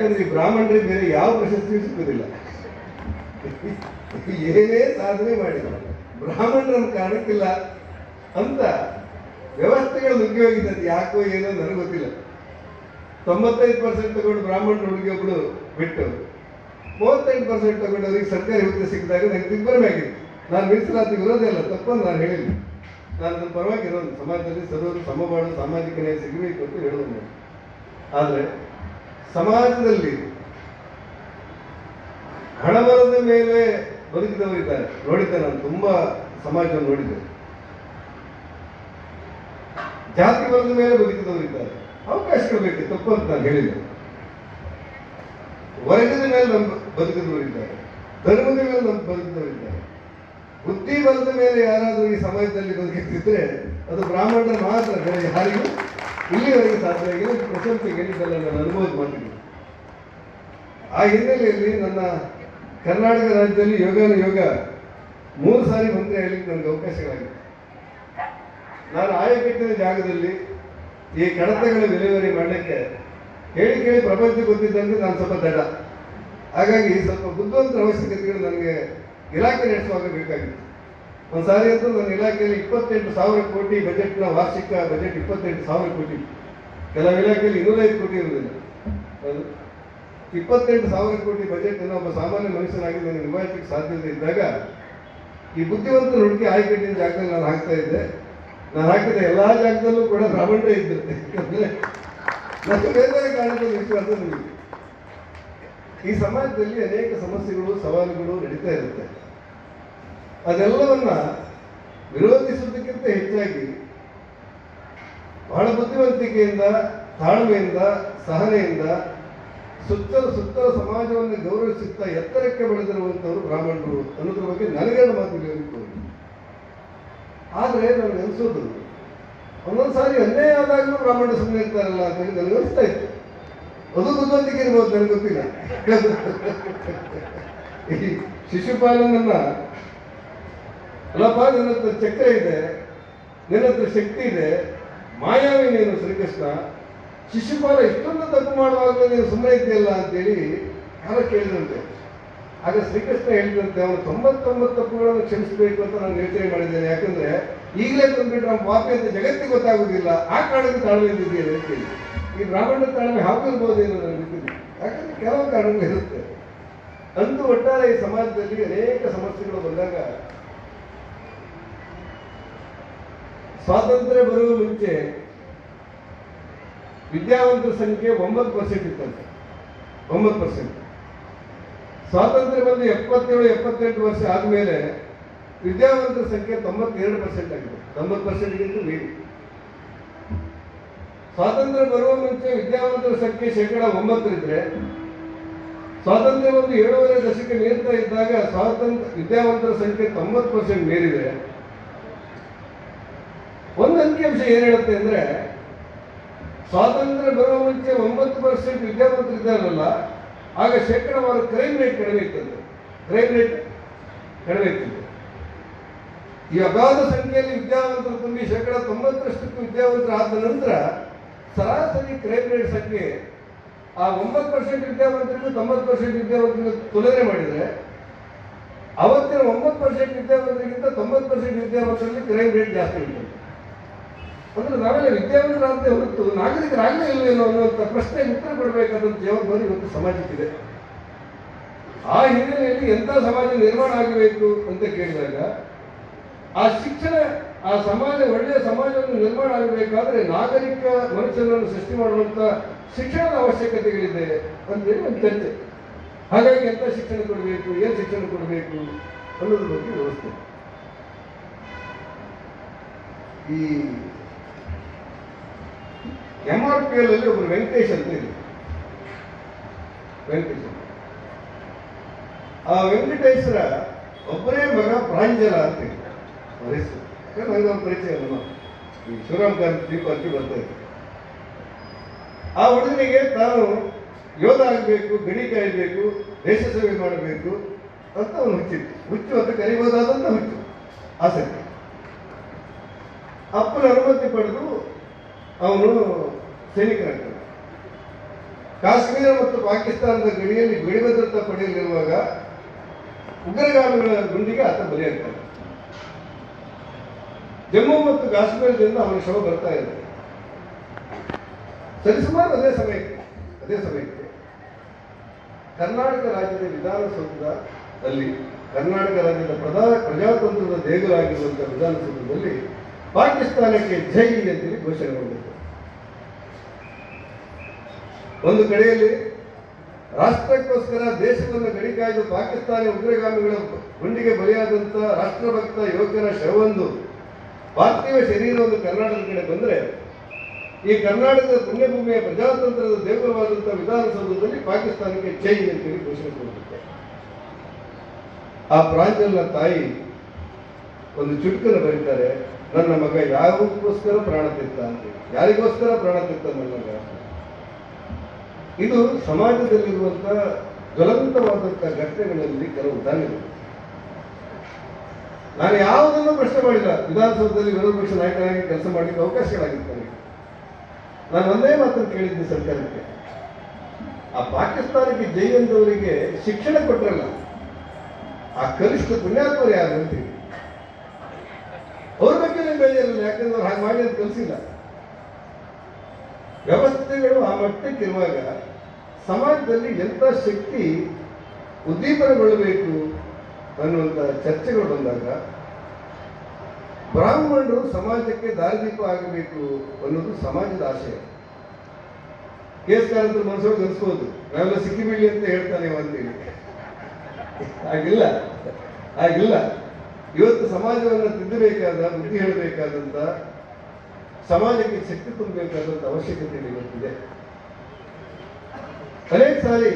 ಯಾಕಂದ್ರೆ ಈ ಬ್ರಾಹ್ಮಣರಿಗೆ ಬೇರೆ ಯಾವ ಪ್ರಶಸ್ತಿಯೂ ಸಿಕ್ಕುದಿಲ್ಲ. ಏನೇ ಸಾಧನೆ ಮಾಡಿದ ಬ್ರಾಹ್ಮಣರನ್ನು ಕಾಣಕ್ಕಿಲ್ಲ ಅಂತ ವ್ಯವಸ್ಥೆಗಳು ನುಗ್ಗಿ ಹೋಗಿದ್ದು. ಯಾಕೋ ಏನೋ ನನಗೆ ಗೊತ್ತಿಲ್ಲ. 95% ತಗೊಂಡು ಬ್ರಾಹ್ಮಣರು ಹುಡುಗಿಯೊಬ್ಬಳು ಬಿಟ್ಟು 38% ತಗೊಂಡವರಿಗೆ ಸರ್ಕಾರಿ ಹುದ್ದೆ ಸಿಕ್ಕಿದಾಗ ನನಗೆ ದಿಗ್ಭ್ರಮೆಯಾಗಿತ್ತು. ನಾನು ಮೀಸಲಾತಿ ವಿರೋಧ ಇಲ್ಲ, ತಪ್ಪನ್ನು ನಾನು ಹೇಳಿಲ್ಲ. ನಾನು ನನ್ನ ಪರವಾಗಿರೋದು, ಸಮಾಜದಲ್ಲಿ ಸರ್ವರು ಸಮಬಾಳು ಸಾಮಾಜಿಕ ನ್ಯಾಯ ಸಿಗಬೇಕು ಅಂತ ಹೇಳೋದು ನಾನು. ಆದರೆ ಸಮಾಜದಲ್ಲಿ ಹಣಬಲದ ಮೇಲೆ ಬದುಕಿದವರಿದ್ದಾರೆ, ನೋಡಿದ್ದೆ ನಾನು, ತುಂಬಾ ಸಮಾಜವನ್ನು ನೋಡಿದ್ದೆ. ಜಾತಿ ಬಲದ ಮೇಲೆ ಬದುಕಿದವರಿದ್ದಾರೆ, ಅವಕಾಶಗಳು ಬೇಕು, ತಪ್ಪು ಅಂತ ನಾನು ಹೇಳಿಲ್ಲ. ವರ್ಗದ ಮೇಲೆ ನಮ್ಮ ಬದುಕಿದವರಿದ್ದಾರೆ, ಧರ್ಮದ ಮೇಲೆ ನಮ್ಮ ಬದುಕಿದವರಿದ್ದಾರೆ. ಬುದ್ಧಿ ಬಲದ ಮೇಲೆ ಯಾರಾದರೂ ಈ ಸಮಾಜದಲ್ಲಿ ಬದುಕಿದ್ರೆ ಅದು ಬ್ರಾಹ್ಮಣರು ಮಾತ್ರ, ಬೇರೆ ಯಾರಿಗೂ ಇಲ್ಲಿವರೆಗೆ ಸಾಧ್ಯ ಆಗಿಲ್ಲ. ಪ್ರಶಂಸೆ ಹೇಳಿದ್ದಲ್ಲ, ನಾನು ಅನುಭವ ಮಾಡ್ತೀನಿ. ಆ ಹಿನ್ನೆಲೆಯಲ್ಲಿ ನನ್ನ ಕರ್ನಾಟಕ ರಾಜ್ಯದಲ್ಲಿ ಯೋಗ 3 ಸಾರಿ ಮಂತ್ರಿ ಆಗಲಿಕ್ಕೆ ನನಗೆ ಅವಕಾಶಗಳಾಗಿದೆ. ನಾನು ಆಯಕಟ್ಟಿನ ಜಾಗದಲ್ಲಿ ಈ ಕಡತಗಳ ವಿಲೇವಾರಿ ಮಾಡಲಿಕ್ಕೆ ಕೇಳಿ ಪ್ರಪಂಚ ಗೊತ್ತಿದ್ದಂತೆ ನಾನು ಸ್ವಲ್ಪ ದಡ. ಹಾಗಾಗಿ ಸ್ವಲ್ಪ ಬುದ್ಧಿವಂತರ ಅವಶ್ಯಕತೆಗಳು ನನಗೆ ಇಲಾಖೆ ನಡೆಸುವಾಗ ಬೇಕಾಗಿತ್ತು. ಒಂದು ಸಾರಿ ಅಂತೂ ನನ್ನ ಇಲಾಖೆಯಲ್ಲಿ 28,000 ಕೋಟಿ ಬಜೆಟ್ನ ವಾರ್ಷಿಕ ಬಜೆಟ್ 28,000 ಕೋಟಿ. ಕೆಲವು ಇಲಾಖೆಯಲ್ಲಿ 205 ಕೋಟಿ ಇರುವುದಿಲ್ಲ. 28,000 ಕೋಟಿ ಬಜೆಟ್ ಅನ್ನು ಒಬ್ಬ ಸಾಮಾನ್ಯ ಮನುಷ್ಯನಾಗಿ ನನಗೆ ನಿಭಾಯಿಸಲಿಕ್ಕೆ ಸಾಧ್ಯತೆ ಇದ್ದಾಗ ಈ ಬುದ್ಧಿವಂತರ ಹುಡುಕಿ ಆಯ್ಕೆಟ್ಟಿನ ಜಾಗದಲ್ಲಿ ನಾನು ಹಾಕ್ತಾ ಇದ್ದೆ. ನಾನು ಹಾಕಿದ ಎಲ್ಲ ಜಾಗದಲ್ಲೂ ಕೂಡ ಬ್ರಾಹ್ಮಣರೇ ಇದ್ದರು. ಯಾಕಂದ್ರೆ ನನಗೆ ಬೇರೆ ಕಾರಣದ ವಿಶ್ವಾಸ ನನಗೆ. ಈ ಸಮಾಜದಲ್ಲಿ ಅನೇಕ ಸಮಸ್ಯೆಗಳು ಸವಾಲುಗಳು ನಡೀತಾ ಇರುತ್ತೆ. ಅದೆಲ್ಲವನ್ನ ವಿರೋಧಿಸುವುದಕ್ಕಿಂತ ಹೆಚ್ಚಾಗಿ ಬಹಳ ಬುದ್ಧಿವಂತಿಕೆಯಿಂದ, ತಾಳ್ಮೆಯಿಂದ, ಸಹನೆಯಿಂದ ಸುತ್ತಲ ಸಮಾಜವನ್ನು ಗೌರವಿಸುತ್ತಾ ಎತ್ತರಕ್ಕೆ ಬೆಳೆದಿರುವಂಥವರು ಬ್ರಾಹ್ಮಣರು ಅನ್ನೋದ್ರ ಬಗ್ಗೆ ನನಗೇನು ಮಾತು ಹೇಳಿತ್ತು. ಆದರೆ ನನಗೆ ಅನಿಸೋದು ಒಂದೊಂದು ಸಾರಿ ಅನ್ಯಾಯ ಆದಾಗಲೂ ಬ್ರಾಹ್ಮಣರು ಸುಮ್ಮನೆ ಇರ್ತಾರಲ್ಲ ಅಂತ ಹೇಳಿ ನನಗೆ ಅನಿಸ್ತಾ ಇತ್ತು. ಅದು ಬುದ್ಧಿವಂತಿಕೆ ಇರ್ಬೋದು, ನನಗೆ ಗೊತ್ತಿಲ್ಲ. ಈ ಶಿಶುಪಾಲನನ್ನ, ಅಲ್ಲಪ್ಪ ನನ್ನ ಹತ್ರ ಚಕ್ರ ಇದೆ, ನಿನ್ನ ಹತ್ರ ಶಕ್ತಿ ಇದೆ, ಮಾಯಾವಿ ನೀನು ಶ್ರೀಕೃಷ್ಣ, ಶಿಶುಪಾಲ ಇಷ್ಟೊಂದು ತಪ್ಪು ಮಾಡುವಾಗಲೂ ನೀನು ಸುಮ್ಮನೆ ಇದೆಯಲ್ಲ ಅಂತೇಳಿ ಯಾರೋ ಕೇಳಿದಂತೆ. ಆಗ ಶ್ರೀಕೃಷ್ಣ ಹೇಳಿದಂತೆ ಅವನು 99 ತಪ್ಪುಗಳನ್ನು ಕ್ಷಮಿಸಬೇಕು ಅಂತ ನಾನು ಯೋಚನೆ ಮಾಡಿದ್ದೇನೆ. ಯಾಕಂದ್ರೆ ಈಗಲೇ ತಂದ್ಬಿಟ್ರೆ ನಮ್ಮ ಪಾಪಿ ಅಂತ ಜಗತ್ತಿಗೆ ಗೊತ್ತಾಗುದಿಲ್ಲ, ಆ ಕಾರಣಕ್ಕೆ ತಾಳ್ಮೆ ಇದ್ದಿದ್ದೇನೆ ಅಂತೇಳಿ. ಈ ಬ್ರಾಹ್ಮಣ ತಾಳ್ಮೆ ಹಾಕಿರ್ಬೋದೇನೋ ನನಗೆ ಗೊತ್ತಿಲ್ಲ, ಯಾಕಂದ್ರೆ ಕೆಲವು ಕಾರಣಗಳು ಇರುತ್ತೆ. ಅಂತೂ ಒಟ್ಟಾರೆ ಈ ಸಮಾಜದಲ್ಲಿ ಅನೇಕ ಸಮಸ್ಯೆಗಳು ಬಂದಾಗ ಸ್ವಾತಂತ್ರ್ಯ ಬರುವ ಮುಂಚೆ ವಿದ್ಯಾವಂತರ ಸಂಖ್ಯೆ 9% ಇತ್ತಂತೆ. 9%. ಸ್ವಾತಂತ್ರ್ಯ ಬಂದು 77-78 ವರ್ಷ ಆದಮೇಲೆ ವಿದ್ಯಾವಂತರ ಸಂಖ್ಯೆ 92% ಆಗಿದೆ. 90%ಗಿಂತ ಮೀರಿ. ಸ್ವಾತಂತ್ರ್ಯ ಬರುವ ಮುಂಚೆ ವಿದ್ಯಾವಂತರ ಸಂಖ್ಯೆ 9% ಇದ್ರೆ, ಸ್ವಾತಂತ್ರ್ಯ ಒಂದು 7.5 ದಶಕ ಮೀರ್ತಾ ಇದ್ದಾಗ ವಿದ್ಯಾವಂತರ ಸಂಖ್ಯೆ 90% ಮೀರಿದೆ. ಒಂದು ಅಂಕಿಅಂಶ ಏನ್ ಹೇಳುತ್ತೆ ಅಂದ್ರೆ, ಸ್ವಾತಂತ್ರ್ಯ ಬರುವ ಮುಂಚೆ 9% ವಿದ್ಯಾವಂತರು ಇದ್ದಾರಲ್ಲ, ಆಗ ಶೇಕಡಾವಾರು ಕ್ರೈಮ್ ರೇಟ್ ಕಡಿಮೆ ಇರ್ತದೆ. ಕ್ರೈಮ್ ರೇಟ್ ಕಡಿಮೆ ಇರ್ತದೆ. ಈ ಅಗಾಧ ಸಂಖ್ಯೆಯಲ್ಲಿ ವಿದ್ಯಾವಂತರು ತುಂಬಿ 90% ವಿದ್ಯಾವಂತರು ಆದ ನಂತರ ಸರಾಸರಿ ಕ್ರೈಮ್ ರೇಟ್ ಸಂಖ್ಯೆ ಆ 9% ವಿದ್ಯಾವಂತರಿಗೂ 90% ವಿದ್ಯಾವಂತರಿಗೂ ತುಲನೆ ಮಾಡಿದರೆ ಅವತ್ತಿನ 9% ವಿದ್ಯಾವಂತರಿಗಿಂತ 90% ವಿದ್ಯಾವಂತರಲ್ಲಿ ಕ್ರೈಮ್ ರೇಟ್ ಜಾಸ್ತಿ ಇರ್ತದೆ. ಅಂದ್ರೆ ನಾವೆಲ್ಲ ವಿದ್ಯಾವಂತರಾಗದೆ ಹೊರತು ನಾಗರಿಕರಾಗಲೇ ಇಲ್ವೇನೋ ಅನ್ನುವಂಥ ಪ್ರಶ್ನೆ ಉತ್ತರ ಕೊಡಬೇಕಾದಂಥ ಜವಾಬ್ದಾರಿ ಇವತ್ತು ಸಮಾಜಕ್ಕಿದೆ. ಆ ಹಿನ್ನೆಲೆಯಲ್ಲಿ ಎಂಥ ಸಮಾಜ ನಿರ್ಮಾಣ ಆಗಬೇಕು ಅಂತ ಕೇಳಿದಾಗ ಆ ಶಿಕ್ಷಣ, ಆ ಸಮಾಜ ಒಳ್ಳೆಯ ಸಮಾಜವನ್ನು ನಿರ್ಮಾಣ ಆಗಬೇಕಾದ್ರೆ ನಾಗರಿಕ ಮನುಷ್ಯನನ್ನು ಸೃಷ್ಟಿ ಮಾಡುವಂಥ ಶಿಕ್ಷಣದ ಅವಶ್ಯಕತೆಗಳಿದೆ ಅಂತೇಳಿ ಒಂದು ಚರ್ಚೆ. ಹಾಗಾಗಿ ಎಂಥ ಶಿಕ್ಷಣ ಕೊಡಬೇಕು, ಏನು ಶಿಕ್ಷಣ ಕೊಡಬೇಕು ಅನ್ನೋದ್ರ ಬಗ್ಗೆ ವ್ಯವಸ್ಥೆ. ಈ MRPL ಅಲ್ಲಿ ಒಬ್ಬರು ವೆಂಕಟೇಶ್ ಅಂತ ಇದೆ. ವೆಂಕಟೇಶ್, ಆ ವೆಂಕಟೇಶ್ವರ ಒಬ್ಬರೇ ಮಗ ಪ್ರಾಂಜಲ ಅಂತ ಇದೆ ಅವ್ರ ಹೆಸರು. ನನಗೆ ಒಂದು ಪರಿಚಯ ನಮ್ಮ ಈ ಶಿವರಾಮ್ ಕಾಂತ್ ದೀಪ ಅಂತ ಬರ್ತಾ ಇದ್ದೆ. ಆ ಹುಡುಗನಿಗೆ ತಾನು ಯೋಧ ಆಗಬೇಕು, ಗಡಿ ಕಾಯಬೇಕು, ದೇಶ ಸೇವೆ ಮಾಡಬೇಕು ಅಂತ ಅವನು ಹುಚ್ಚು ಅಂತ ಕರಿಬೋದಾದಂತ ಹುಚ್ಚು ಆಸಕ್ತಿ. ಅಪ್ಪನ ಅನುಮತಿ ಪಡೆದು ಅವನು ಸೈನಿಕನಾಗ್ತಾನೆ. ಕಾಶ್ಮೀರ ಮತ್ತು ಪಾಕಿಸ್ತಾನದ ಗಡಿಯಲ್ಲಿ ಗಡಿ ಭದ್ರತಾ ಪಡೆಯಲಿರುವಾಗ ಉಗ್ರಗಾಮಿಗಳ ಗುಂಡಿಗೆ ಆತ ಬಲಿಯಾಗ್ತಾನೆ. ಜಮ್ಮು ಮತ್ತು ಕಾಶ್ಮೀರದಿಂದ ಅವನ ಶವ ಬರ್ತಾ ಇದೆ. ಸರಿಸುಮಾರು ಅದೇ ಸಮಯಕ್ಕೆ ಕರ್ನಾಟಕ ರಾಜ್ಯದ ವಿಧಾನಸೌಧದಲ್ಲಿ ಕರ್ನಾಟಕ ರಾಜ್ಯದ ಪ್ರಜಾತಂತ್ರದ ದೇಗುಲಾಗಿರುವಂತಹ ವಿಧಾನಸೌಧದಲ್ಲಿ ಪಾಕಿಸ್ತಾನಕ್ಕೆ ಜೈ ಅಂತೇಳಿ ಘೋಷಣೆ ಮಾಡಿತ್ತು. ಒಂದು ಕಡೆಯಲ್ಲಿ ರಾಷ್ಟ್ರಕ್ಕೋಸ್ಕರ ದೇಶವನ್ನು ಗಡಿ ಕಾಯ್ದು ಪಾಕಿಸ್ತಾನಿ ಉಗ್ರಗಾಮಿಗಳ ಗುಂಡಿಗೆ ಬಲಿಯಾದಂಥ ರಾಷ್ಟ್ರಭಕ್ತ ಯುವಕನ ಶವವೊಂದು ಪಾರ್ಥಿವ ಶರೀರವನ್ನು ಕರ್ನಾಟಕದ ಕಡೆ ಬಂದರೆ, ಈ ಕರ್ನಾಟಕದ ಪುಣ್ಯಭೂಮಿಯ ಪ್ರಜಾತಂತ್ರದ ದೇಗುಲವಾದಂಥ ವಿಧಾನಸೌಧದಲ್ಲಿ ಪಾಕಿಸ್ತಾನಕ್ಕೆ ಜೈ ಅಂತೇಳಿ ಘೋಷಣೆ ಕೊಡುತ್ತೆ. ಆ ಪ್ರಾಂಜಲ್ನ ತಾಯಿ ಒಂದು ಚುಟುಕನ್ನು ಬರೀತಾರೆ, ನನ್ನ ಮಗ ಯಾವಕ್ಕೋಸ್ಕರ ಪ್ರಾಣ ತೆತ್ತ ಅಂತೇಳಿ. ಯಾರಿಗೋಸ್ಕರ ಪ್ರಾಣ ತೆತ್ತ ನನ್ನ ಮಗ? ಇದು ಸಮಾಜದಲ್ಲಿರುವಂತಹ ಜ್ವಲಂತವಾದಂತಹ ಘಟನೆಗಳಲ್ಲಿ ಕೆಲವು ಉದಾಹರಣೆಗಳು. ನಾನು ಯಾವುದನ್ನು ಪ್ರಶ್ನೆ ಮಾಡಿಲ್ಲ. ವಿಧಾನಸೌಧದಲ್ಲಿ ವಿರೋಧ ಪಕ್ಷ ನಾಯಕನಾಗಿ ಕೆಲಸ ಮಾಡಲಿಕ್ಕೆ ಅವಕಾಶಗಳಾಗಿತ್ತು ನನಗೆ. ನಾನು ಒಂದೇ ಮಾತನ್ನು ಕೇಳಿದ್ದೆ ಸರ್ಕಾರಕ್ಕೆ, ಆ ಪಾಕಿಸ್ತಾನಕ್ಕೆ ಜೈ ಎಂದವರಿಗೆ ಶಿಕ್ಷಣ ಕೊಟ್ಟರಲ್ಲ, ಆ ಕನಿಷ್ಠ ಪುಣ್ಯಾತ್ಮರು ಯಾರು ಅಂತೀವಿ. ಅವ್ರ ಬಗ್ಗೆ ನೀವು ಬೇಜಾರಿಲ್ಲ, ಯಾಕಂದ್ರೆ ಅವ್ರು ಹಾಗೆ ಮಾಡಿ ಅಂತ ಕಲಿಸಿಲ್ಲ. ವ್ಯವಸ್ಥೆಗಳು ಆ ಮಟ್ಟಕ್ಕಿರುವಾಗ ಸಮಾಜದಲ್ಲಿ ಎಂಥ ಶಕ್ತಿ ಉದ್ದೀಪನಗೊಳ್ಳಬೇಕು ಅನ್ನುವಂಥ ಚರ್ಚೆಗಳು ಬಂದಾಗ ಬ್ರಾಹ್ಮಣರು ಸಮಾಜಕ್ಕೆ ದಾರಿದೀಪ ಆಗಬೇಕು ಅನ್ನೋದು ಸಮಾಜದ ಆಶಯ. ಕೇಸ್ಕಾರಂತರ ಮನಸ್ಸೊಳಗೆ ಅನಿಸ್ಬೋದು, ನಾವೆಲ್ಲ ಸಿಕ್ಕಿಬೀಳಿ ಅಂತ ಹೇಳ್ತಾನೆ ಅಂತೇಳಿ. ಹಾಗಿಲ್ಲ. ಇವತ್ತು ಸಮಾಜವನ್ನು ತಿದ್ದಬೇಕಾದ, ಬುದ್ಧಿ ಹೇಳಬೇಕಾದಂಥ, ಸಮಾಜಕ್ಕೆ ಶಕ್ತಿ ತುಂಬಬೇಕಾದಂಥ ಅವಶ್ಯಕತೆ ಇವತ್ತಿದೆ. ಅನೇಕ ಸಾರಿ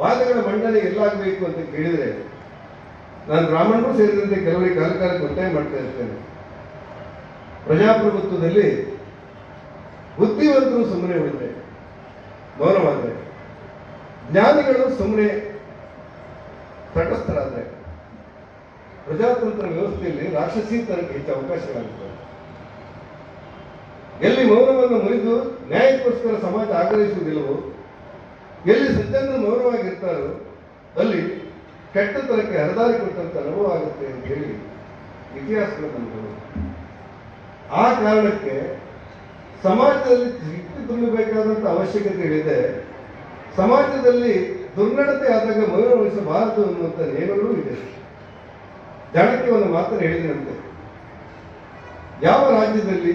ವಾದಗಳ ಮಂಡನೆ ಎಲ್ಲಾಗಬೇಕು ಅಂತ ಕೇಳಿದರೆ ನಾನು ಬ್ರಾಹ್ಮಣರು ಸೇರಿದಂತೆ ಕೆಲವರಿಗೆ ಕಾಲಕ್ಕೆ ಒತ್ತಾಯ ಮಾಡ್ತಾ ಇರ್ತೇನೆ. ಪ್ರಜಾಪ್ರಭುತ್ವದಲ್ಲಿ ಬುದ್ಧಿವಂತರು ಸುಮ್ಮನೆ ಉಳಿದ್ರೆ, ಮೌನವಾದರೆ, ಜ್ಞಾನಿಗಳು ಸುಮ್ಮನೆ ತಟಸ್ಥರಾದರೆ ಪ್ರಜಾತಂತ್ರ ವ್ಯವಸ್ಥೆಯಲ್ಲಿ ರಾಕ್ಷಸೀತನಕ್ಕೆ ಹೆಚ್ಚು ಅವಕಾಶಗಳಾಗುತ್ತವೆ. ಎಲ್ಲಿ ಮೌನವನ್ನು ಮುರಿದು ನ್ಯಾಯಕ್ಕೋಸ್ಕರ ಸಮಾಜ ಆಗ್ರಹಿಸುವುದಿಲ್ಲವೋ, ಎಲ್ಲಿ ಸಜ್ಜನರು ಮೌನವಾಗಿರ್ತಾರೋ ಅಲ್ಲಿ ಕೆಟ್ಟತನಕ್ಕೆ ಹರದಾರಿ ಕೊಟ್ಟಂತ ಅನುಭವ ಆಗುತ್ತೆ ಅಂತ ಹೇಳಿ ಇತಿಹಾಸಗಳು ನಮಗೆ. ಆ ಕಾರಣಕ್ಕೆ ಸಮಾಜದಲ್ಲಿ ಶಕ್ತಿ ತುಂಬಬೇಕಾದಂಥ ಅವಶ್ಯಕತೆ ಇದೆ. ಸಮಾಜದಲ್ಲಿ ದುರ್ನಡತೆ ಆದಾಗ ಮೌನ ವಹಿಸಬಾರದು ಅನ್ನುವಂಥ ನಿಯಮಗಳೂ ಇದೆ. ಜಾಣಕ್ಕೆ ಒಂದು ಮಾತನ್ನು ಹೇಳಿದಂತೆ, ಯಾವ ರಾಜ್ಯದಲ್ಲಿ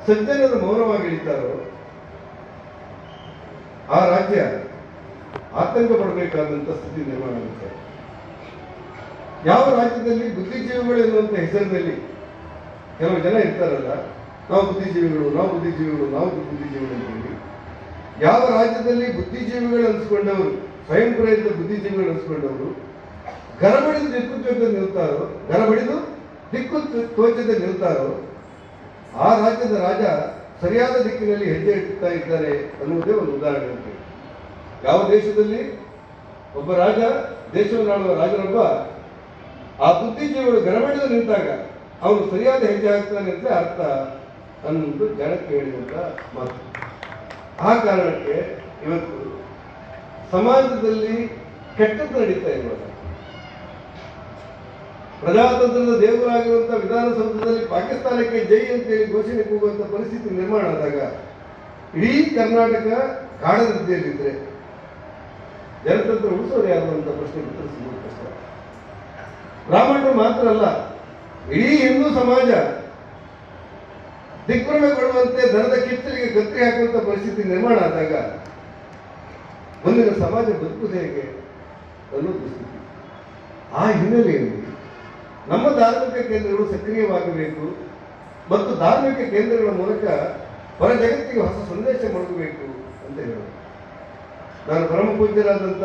ಸಜ್ಜನರು ಮೌನವಾಗಿ ಇಳಿತಾರೋ ಆ ರಾಜ್ಯ ಆತಂಕ ಪಡಬೇಕಾದಂಥ ಸ್ಥಿತಿ ನಿರ್ಮಾಣ ಆಗುತ್ತೆ. ಯಾವ ರಾಜ್ಯದಲ್ಲಿ ಬುದ್ಧಿಜೀವಿಗಳು ಎನ್ನುವಂಥ ಹೆಸರಿನಲ್ಲಿ ಕೆಲವು ಜನ ಇರ್ತಾರಲ್ಲ, ನಾವು ಬುದ್ಧಿಜೀವಿಗಳು ಅಂತೇಳಿ, ಯಾವ ರಾಜ್ಯದಲ್ಲಿ ಬುದ್ಧಿಜೀವಿಗಳು ಅನ್ಸ್ಕೊಂಡವರು, ಸ್ವಯಂ ಪ್ರೇರಿತ ಬುದ್ಧಿಜೀವಿಗಳು ಅನ್ಸ್ಕೊಂಡವರು ಗರಬಡಿದು ದಿಕ್ಕು ತೋಚದೆ ನಿಲ್ತಾರೋ ಆ ರಾಜ್ಯದ ರಾಜ ಸರಿಯಾದ ದಿಕ್ಕಿನಲ್ಲಿ ಹೆಜ್ಜೆ ಇಡ್ತಾ ಇದ್ದಾರೆ ಅನ್ನುವುದೇ ಒಂದು ಉದಾಹರಣೆ ಅಂತ. ಯಾವ ದೇಶದಲ್ಲಿ ಒಬ್ಬ ರಾಜ, ದೇಶವನ್ನಾಳುವ ರಾಜನೊಬ್ಬ ಆ ಬುದ್ಧಿಜೀವಿಗಳು ಗರಬಡಿದು ನಿಂತಾಗ ಅವನು ಸರಿಯಾದ ಹೆಜ್ಜೆ ಹಾಕ್ತಾನೆ ಅಂತ ಅರ್ಥ ಅನ್ನೋದು ಜನಕ್ಕೆ ಹೇಳಿದಂತ ಮಾತು. ಆ ಕಾರಣಕ್ಕೆ ಇವತ್ತು ಸಮಾಜದಲ್ಲಿ ಕೆಟ್ಟದ್ದು ನಡೀತಾ ಇರುವಾಗ, ಪ್ರಜಾತಂತ್ರದ ದೇವರಾಗಿರುವಂತಹ ವಿಧಾನಸೌಧದಲ್ಲಿ ಪಾಕಿಸ್ತಾನಕ್ಕೆ ಜೈ ಅಂತೇಳಿ ಘೋಷಣೆ ಕೂಗುವಂತ ಪರಿಸ್ಥಿತಿ ನಿರ್ಮಾಣ ಆದಾಗ ಇಡೀ ಕರ್ನಾಟಕ ಕಾಡದಿದ್ದೆಯಲ್ಲಿದ್ರೆ ಜನತಂತ್ರ ಉಳಿಸೋರು ಯಾರು ಅಂತ ಪ್ರಶ್ನೆ ಉತ್ತರಿಸುವುದು ಕಷ್ಟ. ಬ್ರಾಹ್ಮಣರು ಮಾತ್ರ ಅಲ್ಲ, ಇಡೀ ಹಿಂದೂ ಸಮಾಜ ದಿಗ್ಭ್ರಮೆಗೊಳ್ಳುವಂತೆ ದನದ ಕಿಚ್ಚಲಿಗೆ ಗತ್ತಿ ಹಾಕುವಂತ ಪರಿಸ್ಥಿತಿ ನಿರ್ಮಾಣ ಆದಾಗ ಮುಂದಿನ ಸಮಾಜ ಬದುಕುವುದು ಹೇಗೆ ಅನ್ನೋದು ಸ್ಥಿತಿ. ಆ ಹಿನ್ನೆಲೆಯಲ್ಲಿ ನಮ್ಮ ಧಾರ್ಮಿಕ ಕೇಂದ್ರಗಳು ಸಕ್ರಿಯವಾಗಬೇಕು ಮತ್ತು ಧಾರ್ಮಿಕ ಕೇಂದ್ರಗಳ ಮೂಲಕ ಹೊರ ಜಗತ್ತಿಗೆ ಹೊಸ ಸಂದೇಶ ಮಾಡಬೇಕು ಅಂತ ಹೇಳೋದು. ನಾನು ಪರಮ ಪೂಜ್ಯರಾದಂಥ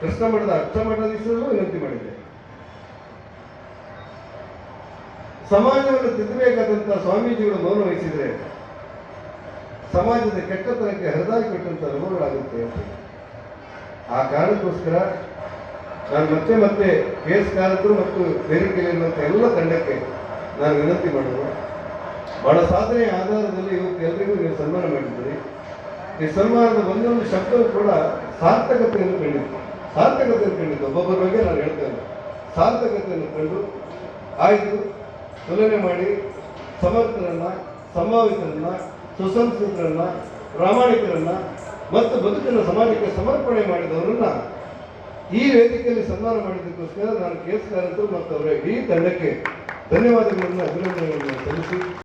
ಕೃಷ್ಣ ಮಠದ ಅಷ್ಟಮಠಾಧೀಶರಲ್ಲೂ ವಿನಂತಿ ಮಾಡಿದ್ದೆ. ಸಮಾಜವನ್ನು ತಿದ್ದಬೇಕಾದಂಥ ಸ್ವಾಮೀಜಿಗಳು ಮೌನ ವಹಿಸಿದರೆ ಸಮಾಜದ ಕೆಟ್ಟತನಕ್ಕೆ ಹರಿದಾರಿ ಕೊಟ್ಟಂತ ಅನುಭವಗಳಾಗುತ್ತೆ ಅಂತ. ಆ ಕಾರಣಕ್ಕೋಸ್ಕರ ನಾನು ಮತ್ತೆ ಕೇಸ್ ಕಾರಕರು ಮತ್ತು ಬೇರೆ ಇರುವಂಥ ಎಲ್ಲ ತಂಡಕ್ಕೆ ನಾನು ವಿನಂತಿ ಮಾಡೋದು, ಬಹಳ ಸಾಧನೆಯ ಆಧಾರದಲ್ಲಿ ಇವತ್ತು ಎಲ್ಲರಿಗೂ ನೀವು ಸನ್ಮಾನ ಮಾಡಿದ್ದೀರಿ. ಈ ಸನ್ಮಾನದ ಒಂದೊಂದು ಶಬ್ದವೂ ಕೂಡ ಸಾರ್ಥಕತೆಯನ್ನು ಕಂಡಿದ್ದು ಒಬ್ಬೊಬ್ಬರ ಬಗ್ಗೆ ನಾನು ಹೇಳ್ತಾ ಇಲ್ಲ, ಸಾರ್ಥಕತೆಯನ್ನು ಕಂಡು ಆಯಿತು ತುಲನೆ ಮಾಡಿ ಸಮರ್ಥರನ್ನ, ಸಂಭಾವಿತರನ್ನ, ಸುಸಂಸ್ಕೃತರನ್ನ, ಪ್ರಾಮಾಣಿಕರನ್ನ ಮತ್ತು ಬದುಕಿನ ಸಮಾಜಕ್ಕೆ ಸಮರ್ಪಣೆ ಮಾಡಿದವರನ್ನ ಈ ವೇದಿಕೆಯಲ್ಲಿ ಸನ್ಮಾನ ಮಾಡಿದ್ದಕ್ಕೋಸ್ಕರ ನಾನು KS ಕಾರಂತರು ಮತ್ತು ಅವರ ಇಡೀ ತಂಡಕ್ಕೆ ಧನ್ಯವಾದಗಳನ್ನು, ಅಭಿನಂದನೆಗಳನ್ನು ಸಲ್ಲಿಸಿ